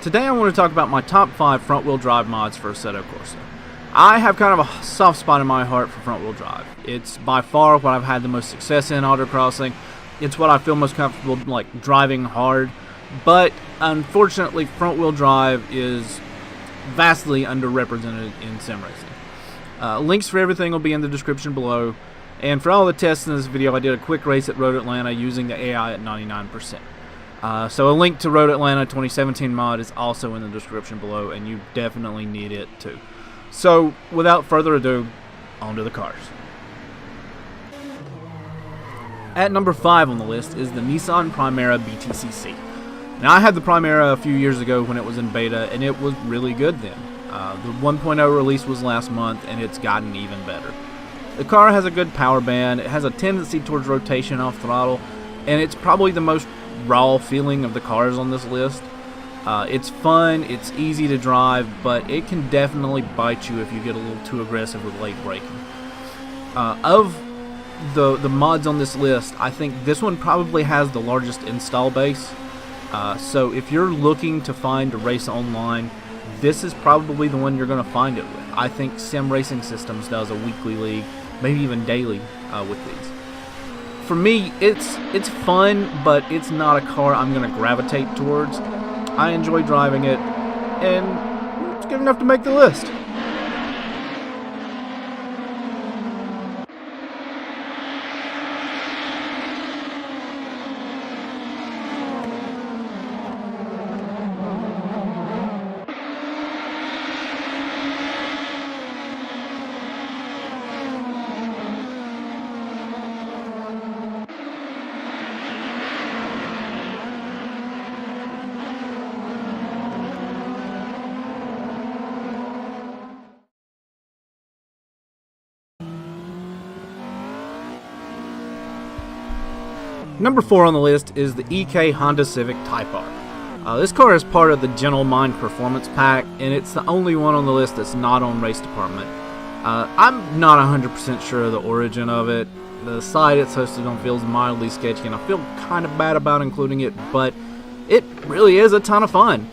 Today I want to talk about my top 5 front-wheel drive mods for Assetto Corsa. I have kind of a soft spot in my heart for front-wheel drive. It's by far what I've had the most success in autocrossing. It's what I feel most comfortable like driving hard, but unfortunately front-wheel drive is vastly underrepresented in sim racing. Links for everything will be in the description below, and for all the tests in this video I did a quick race at Road Atlanta using the AI at 99%. So a link to Road Atlanta 2017 mod is also in the description below, and you definitely need it too. So without further ado, on to the cars. At number 5 on the list is the Nissan Primera BTCC. Now I had the Primera a few years ago when it was in beta, and it was really good then. The 1.0 release was last month, and it's gotten even better. The car has a good power band, it has a tendency towards rotation off throttle, and it's probably the most raw feeling of the cars on this list. It's fun, it's easy to drive, but it can definitely bite you if you get a little too aggressive with late braking. Of the mods on this list, I think this one probably has the largest install base. So if you're looking to find a race online, this is probably the one you're going to find it with. I think Sim Racing Systems does a weekly league, maybe even daily with these. For me, it's fun, but it's not a car I'm going to gravitate towards. I enjoy driving it, and it's good enough to make the list. Number 4 on the list is the EK Honda Civic Type R. This car is part of the Gentle Mind Performance Pack, and it's the only one on the list that's not on Race Department. I'm not 100% sure of the origin of it. The site it's hosted on feels mildly sketchy, and I feel kind of bad about including it, but it really is a ton of fun.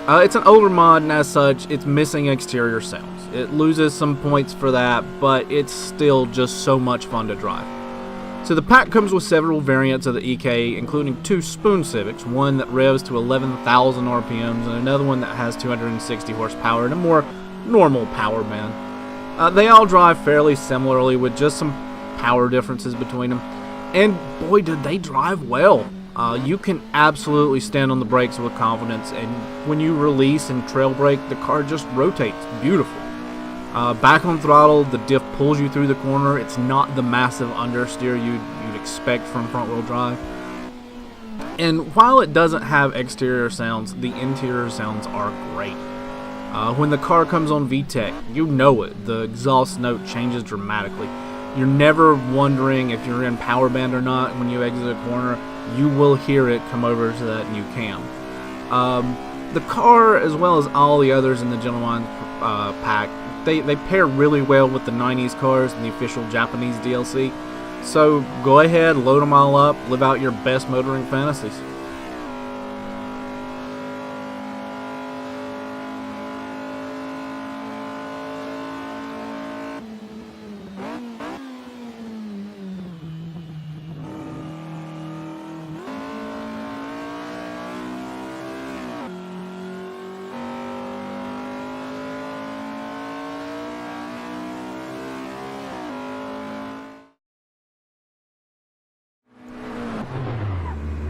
It's an older mod, and as such, it's missing exterior sounds. It loses some points for that, but it's still just so much fun to drive. So the pack comes with several variants of the EK, including 2 Spoon Civics, one that revs to 11,000 RPMs and another one that has 260 horsepower and a more normal power band. They all drive fairly similarly with just some power differences between them, and boy did they drive well. You can absolutely stand on the brakes with confidence, and when you release and trail brake, the car just rotates beautifully. Back on throttle, the diff pulls you through the corner. It's not the massive understeer you'd expect from front-wheel drive. And while it doesn't have exterior sounds, the interior sounds are great. When the car comes on VTEC, you know it. The exhaust note changes dramatically. You're never wondering if you're in power band or not when you exit a corner. You will hear it come over to that new cam. The car, as well as all the others in the Gentleman pack, they pair really well with the 90s cars and the official Japanese DLC. So go ahead, load them all up, live out your best motoring fantasies.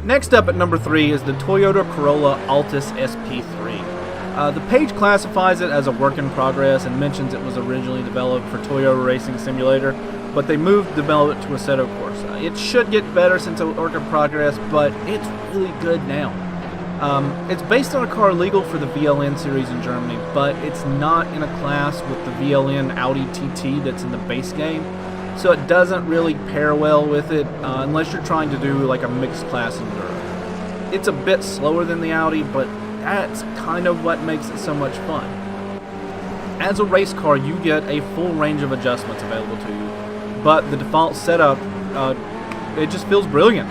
Next up at number 3 is the Toyota Corolla Altis SP3. The page classifies it as a work in progress and mentions it was originally developed for Toyota Racing Simulator, but they moved development to Assetto Corsa. It should get better since it's a work in progress, but it's really good now. It's based on a car legal for the VLN series in Germany, but it's not in a class with the VLN Audi TT that's in the base game. So it doesn't really pair well with it unless you're trying to do like a mixed class enduro. It's a bit slower than the Audi, but that's kind of what makes it so much fun. As a race car, you get a full range of adjustments available to you, but the default setup, it just feels brilliant.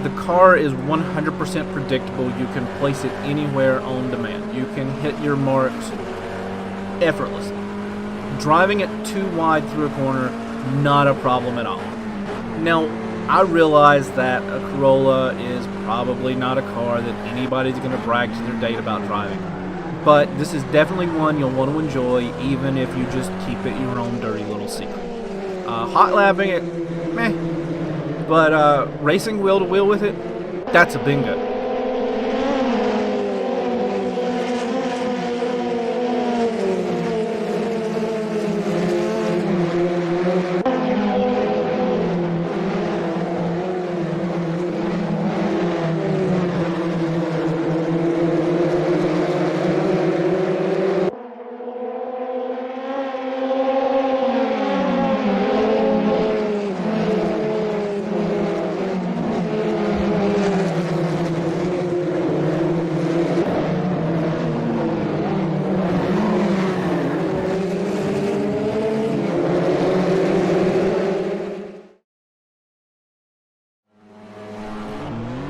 The car is 100% predictable. You can place it anywhere on demand. You can hit your marks effortlessly. Driving it too wide through a corner, not a problem at all. Now, I realize that a Corolla is probably not a car that anybody's going to brag to their date about driving. But this is definitely one you'll want to enjoy, even if you just keep it your own dirty little secret. Hot lapping it, meh. But racing wheel to wheel with it, that's a bingo.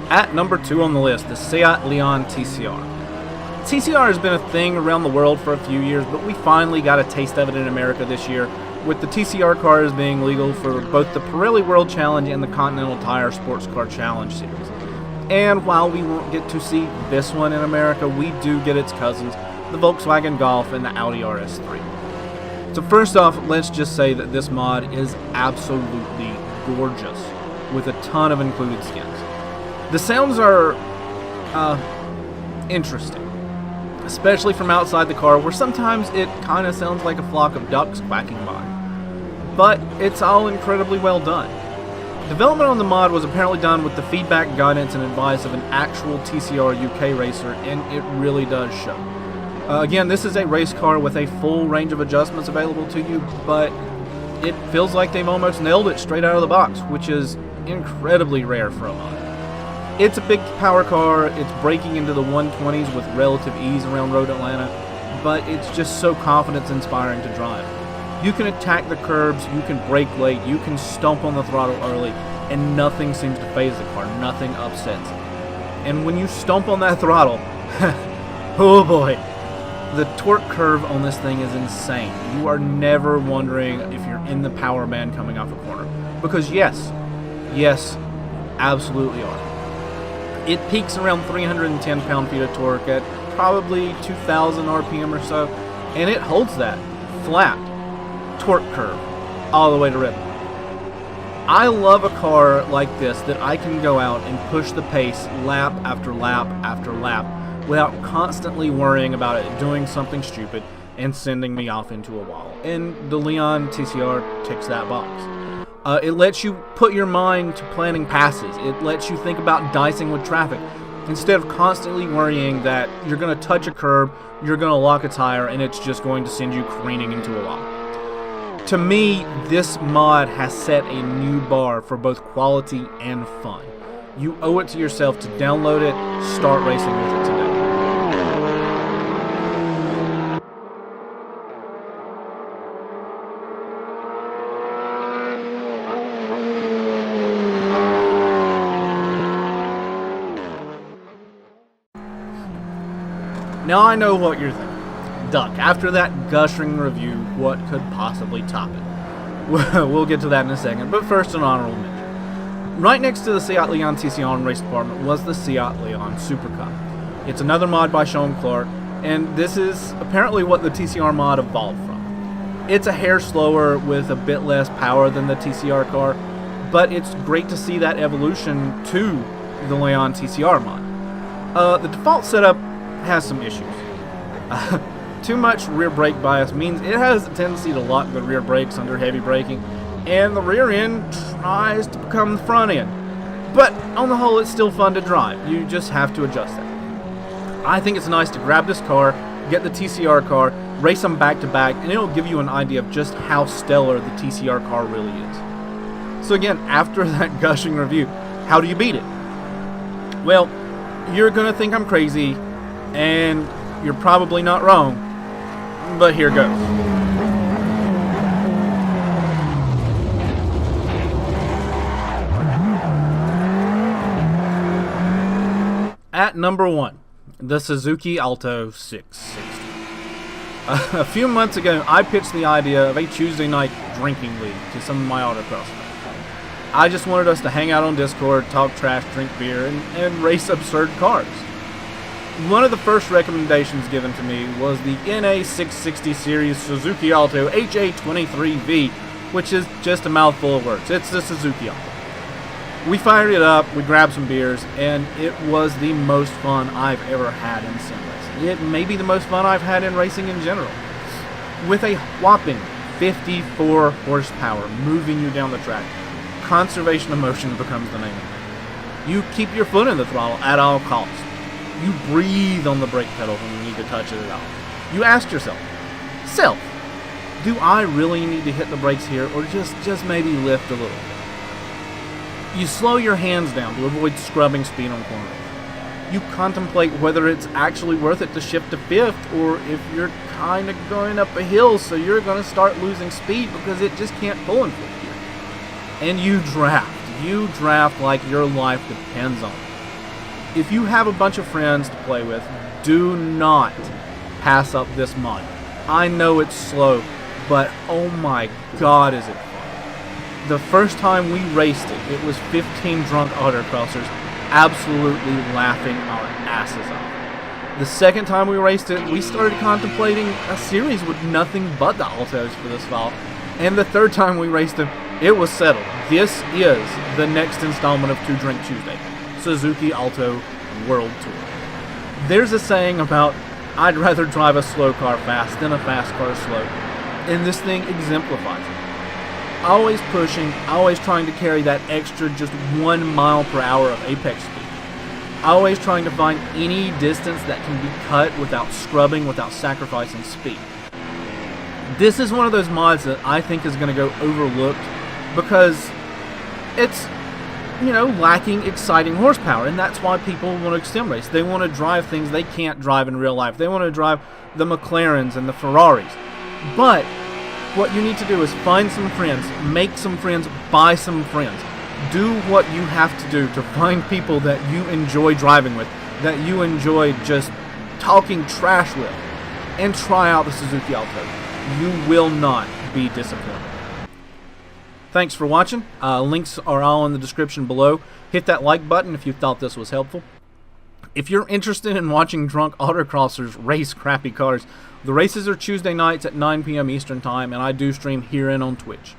At number 2 on the list, the Seat Leon TCR. TCR has been a thing around the world for a few years, but we finally got a taste of it in America this year, with the TCR cars being legal for both the Pirelli World Challenge and the Continental Tire Sports Car Challenge series. And while we won't get to see this one in America, we do get its cousins, the Volkswagen Golf and the Audi RS3. So first off, let's just say that this mod is absolutely gorgeous, with a ton of included skins. The sounds are interesting, especially from outside the car, where sometimes it kind of sounds like a flock of ducks quacking by. But it's all incredibly well done. Development on the mod was apparently done with the feedback, guidance, and advice of an actual TCR UK racer, and it really does show. Again, this is a race car with a full range of adjustments available to you, but it feels like they've almost nailed it straight out of the box, which is incredibly rare for a mod. It's a big power car, it's braking into the 120s with relative ease around Road Atlanta, but it's just so confidence-inspiring to drive. You can attack the curbs, you can brake late, you can stomp on the throttle early, and nothing seems to faze the car, nothing upsets it. And when you stomp on that throttle, oh boy, the torque curve on this thing is insane. You are never wondering if you're in the power band coming off a corner. Because yes, absolutely are. It peaks around 310 pound-feet of torque at probably 2,000 RPM or so, and it holds that flat torque curve all the way to rhythm. I love a car like this that I can go out and push the pace lap after lap after lap without constantly worrying about it doing something stupid and sending me off into a wall. And the Leon TCR ticks that box. It lets you put your mind to planning passes. It lets you think about dicing with traffic instead of constantly worrying that you're going to touch a curb, you're going to lock a tire, and it's just going to send you careening into a wall. To me, this mod has set a new bar for both quality and fun. You owe it to yourself to download it, start racing with it today. Now I know what you're thinking. Duck, after that gushing review, what could possibly top it? We'll get to that in a second, but first an honorable mention. Right next to the Seat Leon TCR race department was the Seat Leon Super Cup. It's another mod by Sean Clark, and this is apparently what the TCR mod evolved from. It's a hair slower with a bit less power than the TCR car, but it's great to see that evolution to the Leon TCR mod. The default setup has some issues. Too much rear brake bias means it has a tendency to lock the rear brakes under heavy braking, and the rear end tries to become the front end. But on the whole, it's still fun to drive. You just have to adjust that. I think it's nice to grab this car, get the TCR car, race them back to back, and it'll give you an idea of just how stellar the TCR car really is. So again, after that gushing review, how do you beat it? Well, you're gonna think I'm crazy, and you're probably not wrong, but here goes. At number 1, the Suzuki Alto 660. A few months ago, I pitched the idea of a Tuesday night drinking league to some of my autocross friends. I just wanted us to hang out on Discord, talk trash, drink beer, and race absurd cars. One of the first recommendations given to me was the NA 660 series Suzuki Alto HA23V, which is just a mouthful of words. It's the Suzuki Alto. We fired it up, we grabbed some beers, and it was the most fun I've ever had in sim racing. It may be the most fun I've had in racing in general. With a whopping 54 horsepower moving you down the track, conservation of motion becomes the name of it. You keep your foot in the throttle at all costs. You breathe on the brake pedal when you need to touch it at all. You ask yourself, self, do I really need to hit the brakes here, or just maybe lift a little? You slow your hands down to avoid scrubbing speed on corners. You contemplate whether it's actually worth it to shift to fifth, or if you're kind of going up a hill, so you're going to start losing speed because it just can't pull in fifth gear. And you draft. You draft like your life depends on it. If you have a bunch of friends to play with, do not pass up this mod. I know it's slow, but oh my god is it fun. The first time we raced it, it was 15 drunk autocrossers absolutely laughing our asses off. The second time we raced it, we started contemplating a series with nothing but the Altos for this fall. And the third time we raced it, it was settled. This is the next installment of Two Drink Tuesday, Suzuki Alto World Tour. There's a saying about, I'd rather drive a slow car fast than a fast car slow. And this thing exemplifies it. Always pushing, always trying to carry that extra just 1 mile per hour of apex speed. Always trying to find any distance that can be cut without scrubbing, without sacrificing speed. This is one of those mods that I think is going to go overlooked because it's, lacking exciting horsepower, and that's why people want to sim race. They want to drive things they can't drive in real life. They want to drive the McLarens and the Ferraris. But what you need to do is find some friends, make some friends, buy some friends. Do what you have to do to find people that you enjoy driving with, that you enjoy just talking trash with, and try out the Suzuki Alto. You will not be disappointed. Thanks for watching. Links are all in the description below. Hit that like button if you thought this was helpful. If you're interested in watching drunk autocrossers race crappy cars, the races are Tuesday nights at 9 p.m. Eastern Time, and I do stream herein on Twitch.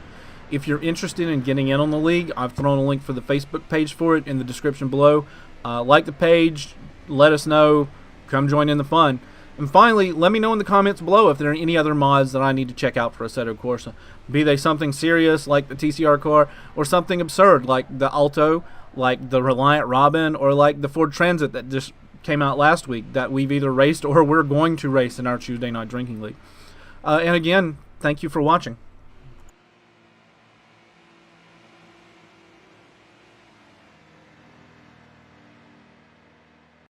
If you're interested in getting in on the league, I've thrown a link for the Facebook page for it in the description below. Like the page, let us know, come join in the fun. And finally, let me know in the comments below if there are any other mods that I need to check out for Assetto Corsa. Be they something serious like the TCR car, or something absurd like the Alto, like the Reliant Robin, or like the Ford Transit that just came out last week that we've either raced or we're going to race in our Tuesday night drinking league. And again, thank you for watching.